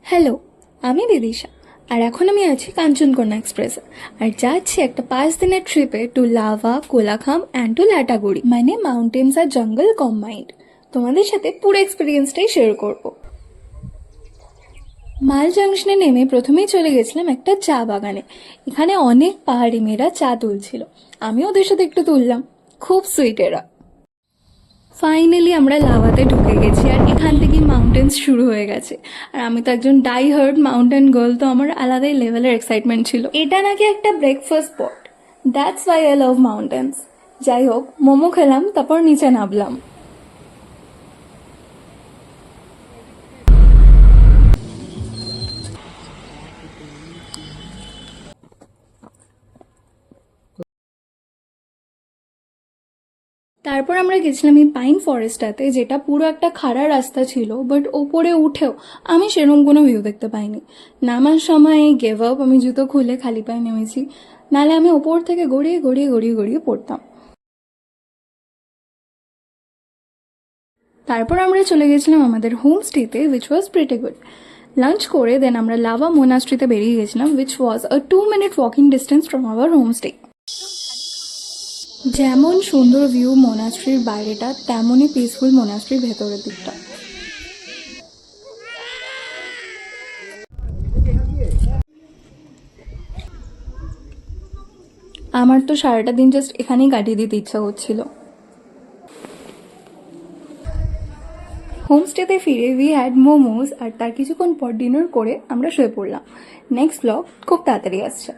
Hello, আমি বিদিশা। আর এখন আমি আছি কাঞ্চনকন্যা এক্সপ্রেসে আর যাচ্ছি একটা 5 দিনের ট্রিপে to Lava, Kolakham and to Lataguri, মানে মাউন্টেন্স আর জঙ্গল কম্বাইন্ড। তোমাদের সাথে পুরো এক্সপিরিয়েন্সটাই শেয়ার করব। মাল জাংশনে নেমে প্রথমেই চলে গেছিলাম একটা চা বাগানে। এখানে অনেক পাহাড়ি মেয়েরা চা তুলছিল, আমিও ওদের সাথে একটু তুললাম। খুব সুইট এরা। ফাইনালি আমরা লাভাতে ঢুকে গেছি আর এখান থেকেই মাউন্টেন্স শুরু হয়ে গেছে। আর আমি তো একজন ডাই হার্ড মাউন্টেন গার্ল, তো আমার আলাদাই লেভেলের এক্সাইটমেন্ট ছিল। এটা নাকি একটা breakfast spot, that's why I love mountains. যাই হোক, মোমো খেলাম, তারপর নিচে নামলাম। তারপর আমরা গেছিলাম এই পাইন ফরেস্টটাতে, যেটা পুরো একটা খাড়া রাস্তা ছিল, বাট ওপরে উঠেও আমি সেরকম কোনো ভিউ দেখতে পাইনি। নামার সময় গেভ আপ, আমি জুতো খুলে খালি পায়ে নেমেছি, নাহলে আমি ওপর থেকে গড়িয়ে গড়িয়ে গড়িয়ে গড়িয়ে পড়তাম। তারপর আমরা চলে গেছিলাম আমাদের হোমস্টেতে, which was pretty good. Lunch করে দেন আমরা লাভা মোনাস্ট্রিতে বেরিয়ে গেছিলাম, which was a 2 minute walking distance from our homestay. যেমন সুন্দর ভিউ মোনাস্ট্রির বাইরেটা, তেমনই পিসফুল মোনাস্ট্রির ভেতরের দিকটা। আমার তো সারাটা দিন জাস্ট এখানেই কাটিয়ে দিতে ইচ্ছা হচ্ছিল। হোমস্টেতে ফিরে উই হ্যাড মোমোজ, আর তার কিছুক্ষণ পর ডিনার করে আমরা শুয়ে পড়লাম। নেক্সট ব্লগ খুব তাড়াতাড়ি আসছে।